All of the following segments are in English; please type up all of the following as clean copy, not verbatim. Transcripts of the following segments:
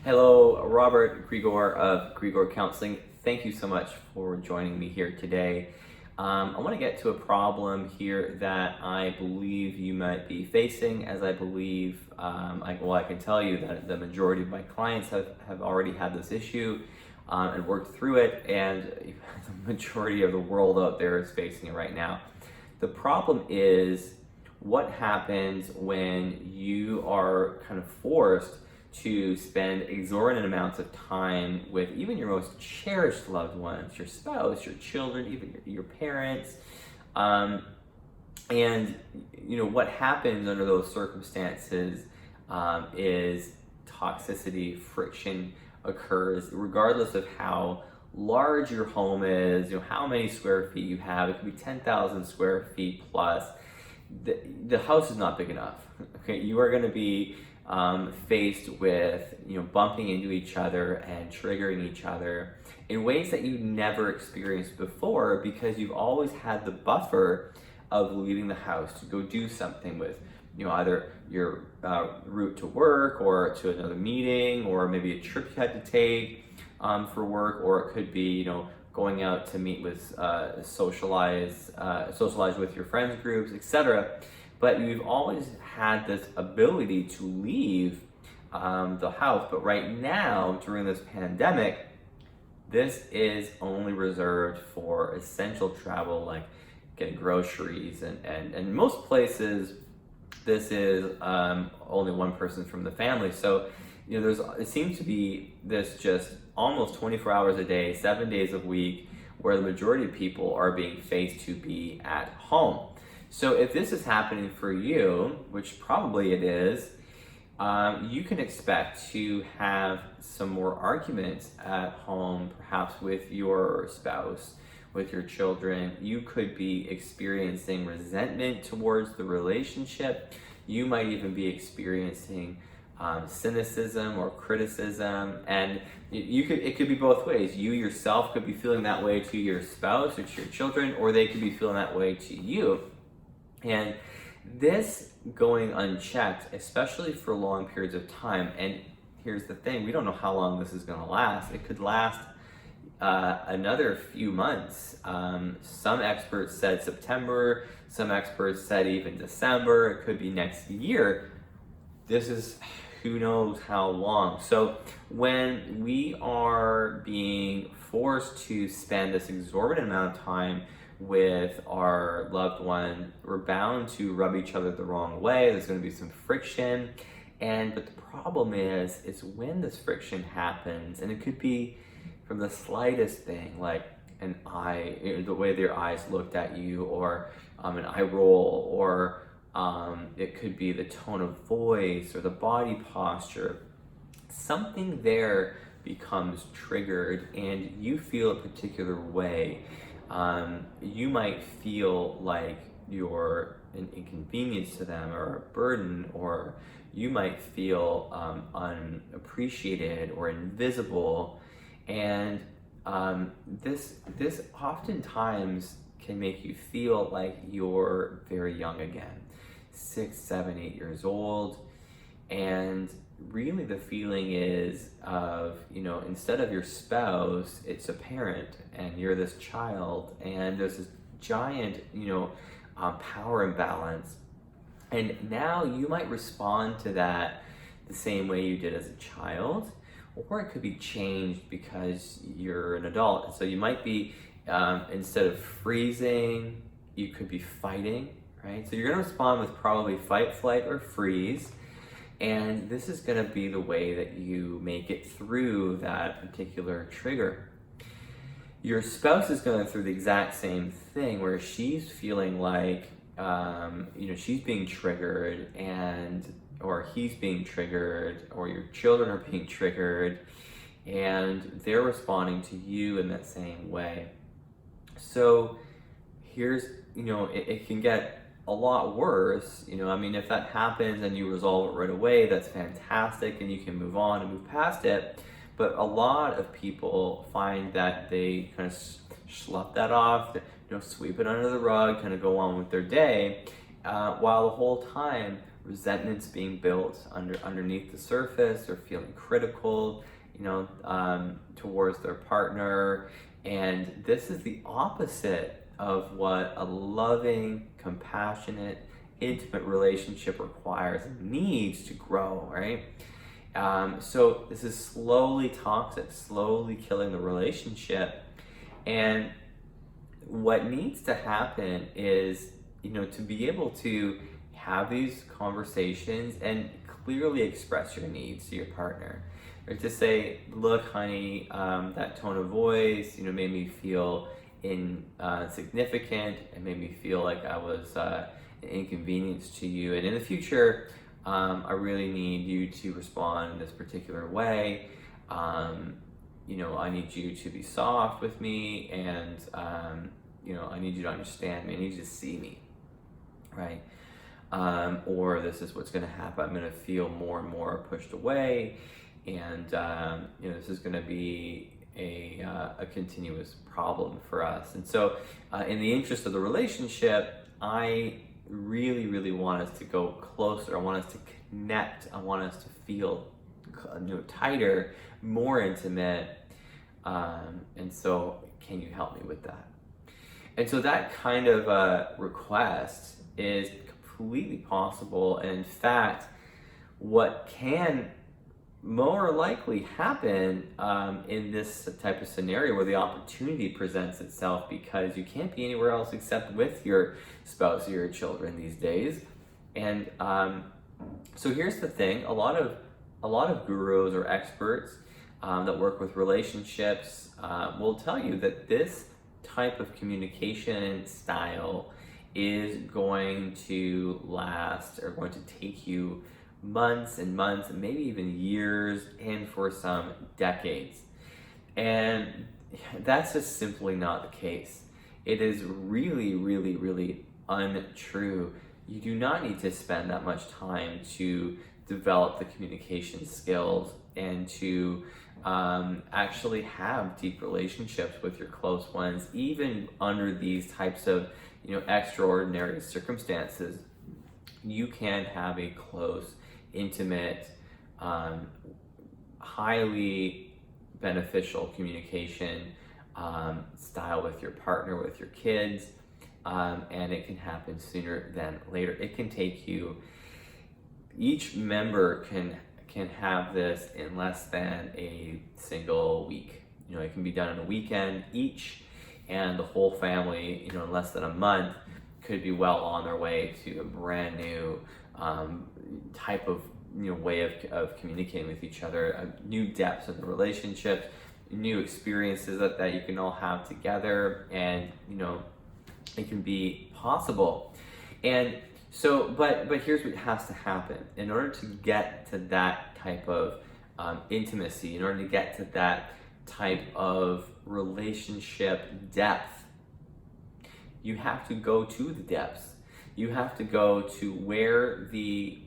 Hello, Robert Grigor of Grigor Counseling. Thank you so much for joining me here today. I want to get to a problem here that I believe you might be facing, as I believe, I can tell you that the majority of my clients have already had this issue and worked through it, and the majority of the world out there is facing it right now. The problem is what happens when you are kind of forced to spend exorbitant amounts of time with even your most cherished loved ones, your spouse, your children, even your parents. And what happens under those circumstances is toxicity, friction occurs, regardless of how large your home is, how many square feet you have. It could be 10,000 square feet plus. The house is not big enough. Okay, you are going to be faced with bumping into each other and triggering each other in ways that you never experienced before, because you've always had the buffer of leaving the house to go do something with either your route to work or to another meeting, or maybe a trip you had to take for work, or it could be going out to meet with socialize with your friends groups, etc. But you've always had this ability to leave the house. But right now, during this pandemic, this is only reserved for essential travel, like getting groceries. And most places, this is only one person from the family. So it seems to be this just almost 24 hours a day, 7 days a week, where the majority of people are being faced to be at home. So if this is happening for you, which probably it is, you can expect to have some more arguments at home, perhaps with your spouse, with your children. You could be experiencing resentment towards the relationship. You might even be experiencing cynicism or criticism, and it could be both ways. You yourself could be feeling that way to your spouse or to your children, or they could be feeling that way to you. And this going unchecked, especially for long periods of time, and here's the thing, we don't know how long this is going to last. It could last another few months. Some experts said September, some experts said even December, it could be next year. This is who knows how long. So when we are being forced to spend this exorbitant amount of time with our loved one, we're bound to rub each other the wrong way. There's going to be some friction, but the problem is when this friction happens, and it could be from the slightest thing, like an eye, the way their eyes looked at you, or an eye roll, or it could be the tone of voice or the body posture. Something there becomes triggered, and you feel a particular way. You might feel like you're an inconvenience to them or a burden, or you might feel unappreciated or invisible. And this oftentimes can make you feel like you're very young again, 6, 7, 8 years old. And really the feeling is of, instead of your spouse, it's a parent, and you're this child, and there's this giant, power imbalance. And now you might respond to that the same way you did as a child, or it could be changed because you're an adult. So you might be, instead of freezing, you could be fighting, right? So you're gonna respond with probably fight, flight, or freeze. And this is going to be the way that you make it through that particular trigger. Your spouse is going through the exact same thing, where she's feeling like, she's being triggered, or he's being triggered, or your children are being triggered, and they're responding to you in that same way. So here's, it can get a lot worse. If that happens and you resolve it right away, that's fantastic, and you can move on and move past it. But a lot of people find that they kind of slough that off, sweep it under the rug, kind of go on with their day, while the whole time resentments being built underneath the surface, or feeling critical, towards their partner. And this is the opposite of what a loving, compassionate, intimate relationship requires and needs to grow, right? So this is slowly toxic, slowly killing the relationship. And what needs to happen is, to be able to have these conversations and clearly express your needs to your partner. Or to say, look, honey, that tone of voice, made me feel insignificant, and made me feel like I was an inconvenience to you. And in the future, I really need you to respond in this particular way. I need you to be soft with me, and I need you to understand me. I need you to see me, right? Or this is what's going to happen. I'm going to feel more and more pushed away, and this is going to be a continuous problem for us. And so, in the interest of the relationship, I really, really want us to go closer. I want us to connect. I want us to feel tighter, more intimate. And so, can you help me with that? And so that kind of request is completely possible. And in fact, what can more likely happen in this type of scenario, where the opportunity presents itself, because you can't be anywhere else except with your spouse or your children these days. And so here's the thing: a lot of gurus or experts that work with relationships will tell you that this type of communication style is going to last, or going to take you months and months, and maybe even years, and for some decades. And that's just simply not the case. It is really, really, really untrue. You do not need to spend that much time to develop the communication skills and to actually have deep relationships with your close ones, even under these types of extraordinary circumstances. You can have a close, intimate, highly beneficial communication style with your partner, with your kids, and it can happen sooner than later. It can take you, each member can have this in less than a single week. It can be done in a weekend each, and the whole family, in less than a month, could be well on their way to a brand new type of way of communicating with each other, new depths in the relationship, new experiences that you can all have together, and it can be possible. And so, but here's what has to happen in order to get to that type of intimacy, in order to get to that type of relationship depth. You have to go to the depths. You have to go to where the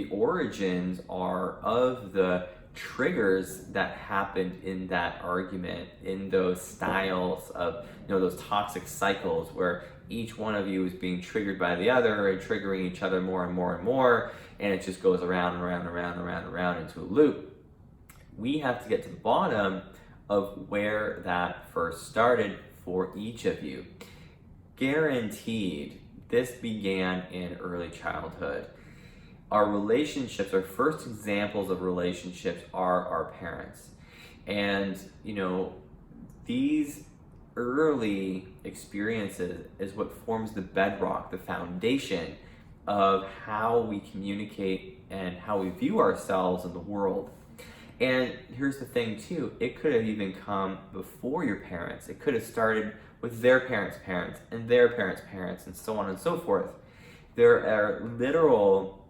origins are of the triggers that happened in that argument, in those styles of, those toxic cycles where each one of you is being triggered by the other and triggering each other more and more and more, and it just goes around and around and around and around and around into a loop. We have to get to the bottom of where that first started for each of you. Guaranteed, this began in early childhood. Our relationships, our first examples of relationships, are our parents. And, these early experiences is what forms the bedrock, the foundation of how we communicate and how we view ourselves in the world. And here's the thing too, it could have even come before your parents. It could have started with their parents' parents and their parents' parents, and so on and so forth. There are literal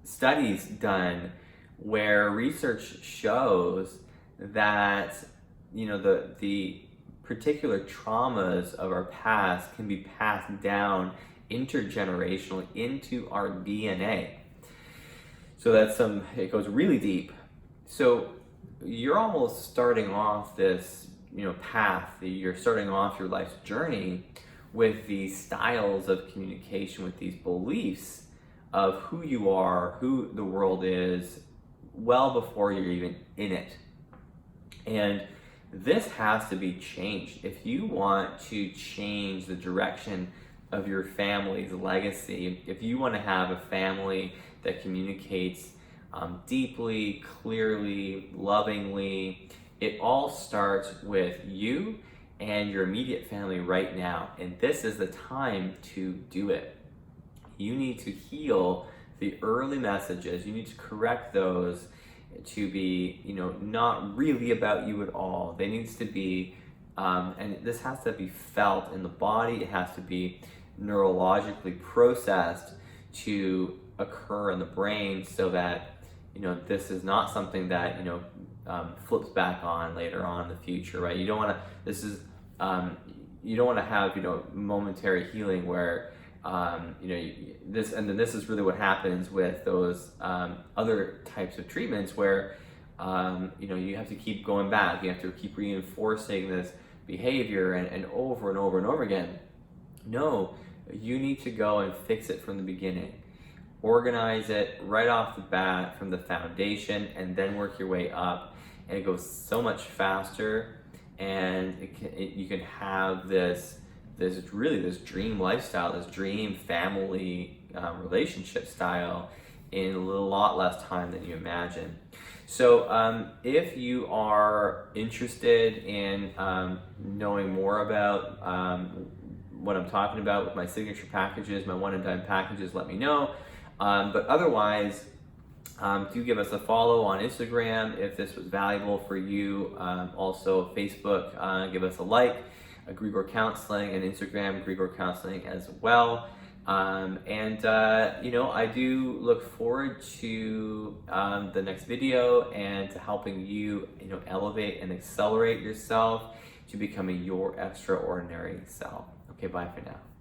studies done where research shows that the particular traumas of our past can be passed down intergenerationally into our DNA. So it goes really deep. So you're almost starting off this path. You're starting off your life's journey with these styles of communication, with these beliefs of who you are, who the world is, well before you're even in it. And this has to be changed. If you want to change the direction of your family's legacy, if you want to have a family that communicates deeply, clearly, lovingly, it all starts with you and your immediate family right now. And this is the time to do it. You need to heal the early messages. You need to correct those to be, not really about you at all. They needs to be, and this has to be felt in the body. It has to be neurologically processed to occur in the brain, so that this is not something that flips back on later on in the future, right? You don't want to. This is you don't want to have momentary healing where this, and then this is really what happens with those other types of treatments where you have to keep going back. You have to keep reinforcing this behavior and over and over and over again. No, you need to go and fix it from the beginning. Organize it right off the bat from the foundation, and then work your way up. And it goes so much faster, and you can have this dream lifestyle, this dream family relationship style in a lot less time than you imagine. So if you are interested in knowing more about what I'm talking about with my signature packages, my one and done packages, let me know. But otherwise, do give us a follow on Instagram if this was valuable for you. Also Facebook, give us a like. Grigor Counseling, and Instagram Grigor Counseling as well. I do look forward to the next video and to helping you, elevate and accelerate yourself to becoming your extraordinary self. Okay, bye for now.